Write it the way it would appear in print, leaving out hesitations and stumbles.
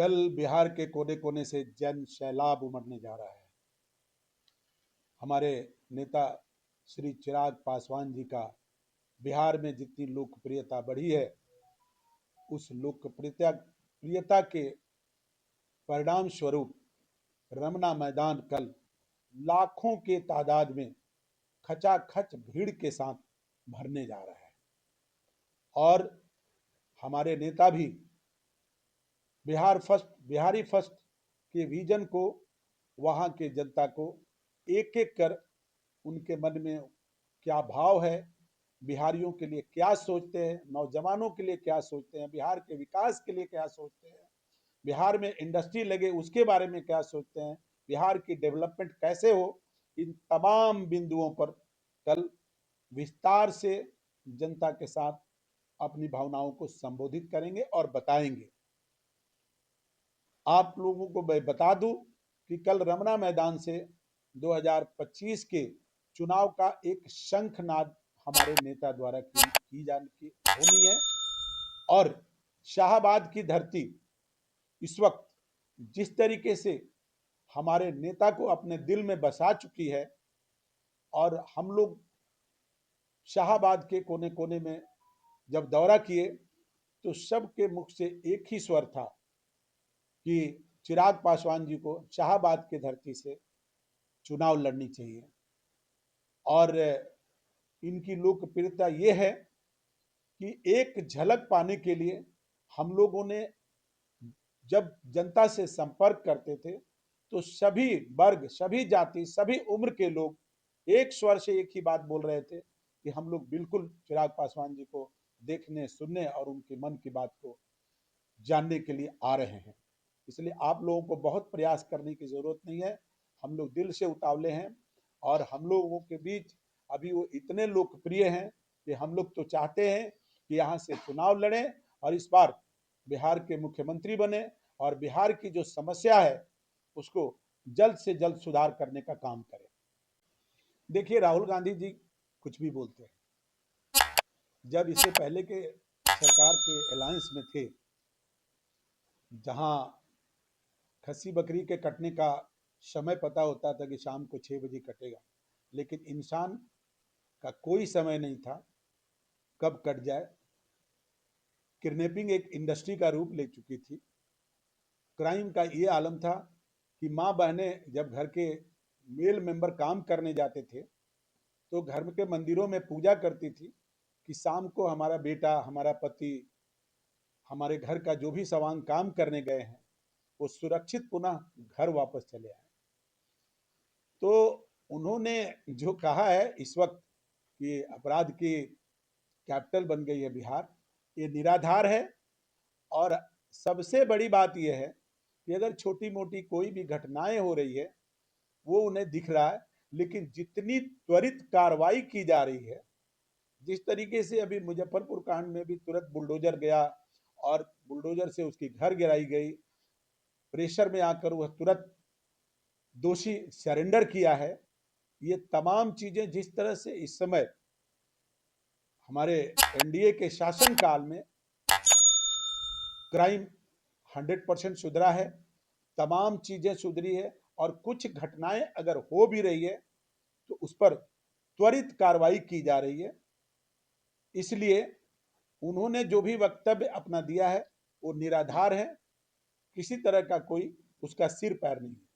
कल बिहार के कोने कोने से जन सैलाब उमड़ने जा रहा है। हमारे नेता श्री चिराग पासवान जी का बिहार में जितनी लोकप्रियता बढ़ी है, उस लोकप्रियता के परिणाम स्वरूप रमना मैदान कल लाखों के तादाद में खचाखच भीड़ के साथ भरने जा रहा है। और हमारे नेता भी बिहारी फर्स्ट के विजन को वहां के जनता को एक एक कर उनके मन में क्या भाव है, बिहारियों के लिए क्या सोचते हैं, नौजवानों के लिए क्या सोचते हैं, बिहार के विकास के लिए क्या सोचते हैं, बिहार में इंडस्ट्री लगे उसके बारे में क्या सोचते हैं, बिहार की डेवलपमेंट कैसे हो, इन तमाम बिंदुओं पर कल विस्तार से जनता के साथ अपनी भावनाओं को संबोधित करेंगे और बताएंगे। आप लोगों को मैं बता दूं कि कल रमना मैदान से 2025 के चुनाव का एक शंखनाद हमारे नेता द्वारा की होनी है। और शाहबाद की धरती इस वक्त जिस तरीके से हमारे नेता को अपने दिल में बसा चुकी है, और हम लोग शाहबाद के कोने कोने में जब दौरा किए तो सबके मुख से एक ही स्वर था कि चिराग पासवान जी को शाहबाद की धरती से चुनाव लड़नी चाहिए। और इनकी लोकप्रियता ये है कि एक झलक पाने के लिए हम लोगों ने जब जनता से संपर्क करते थे तो सभी वर्ग, सभी जाति, सभी उम्र के लोग एक स्वर से एक ही बात बोल रहे थे कि हम लोग बिल्कुल चिराग पासवान जी को देखने, सुनने और उनके मन की बात को जानने के लिए आ रहे हैं। इसलिए आप लोगों को बहुत प्रयास करने की जरूरत नहीं है, हम लोग दिल से उतावले हैं। और हम लोगों के बीच अभी वो इतने लोकप्रिय हैं कि हम लोग तो चाहते हैं कि यहाँ से चुनाव लड़ें और इस बार बिहार के मुख्यमंत्री बने और बिहार की जो समस्या है उसको जल्द से जल्द सुधार करने का काम करें। देखिए, राहुल गांधी जी कुछ भी बोलते हैं। जब इससे पहले के सरकार के अलायंस में थे, जहां खस्सी बकरी के कटने का समय पता होता था कि शाम को 6 बजे कटेगा, लेकिन इंसान का कोई समय नहीं था कब कट जाए। किडनैपिंग एक इंडस्ट्री का रूप ले चुकी थी। क्राइम का ये आलम था कि माँ बहनें जब घर के मेल मेंबर काम करने जाते थे तो घर के मंदिरों में पूजा करती थी कि शाम को हमारा बेटा, हमारा पति, हमारे घर का जो भी सामान काम करने गए हैं वो सुरक्षित पुनः घर वापस चले आए। तो उन्होंने जो कहा है इस वक्त कि अपराध की कैपिटल बन गई है बिहार, ये निराधार है। और सबसे बड़ी बात यह है कि अगर छोटी मोटी कोई भी घटनाएं हो रही है वो उन्हें दिख रहा है, लेकिन जितनी त्वरित कार्रवाई की जा रही है, जिस तरीके से अभी मुजफ्फरपुर कांड में भी तुरंत बुलडोजर गया और बुलडोजर से उसकी घर गिराई गई, प्रेशर में आकर वह तुरंत दोषी सरेंडर किया है। ये तमाम चीजें जिस तरह से इस समय हमारे एनडीए के शासनकाल में क्राइम 100% सुधरा है, तमाम चीजें सुधरी है। और कुछ घटनाएं अगर हो भी रही है तो उस पर त्वरित कार्रवाई की जा रही है। इसलिए उन्होंने जो भी वक्तव्य अपना दिया है वो निराधार है, किसी तरह का कोई उसका सिर पैर नहीं है।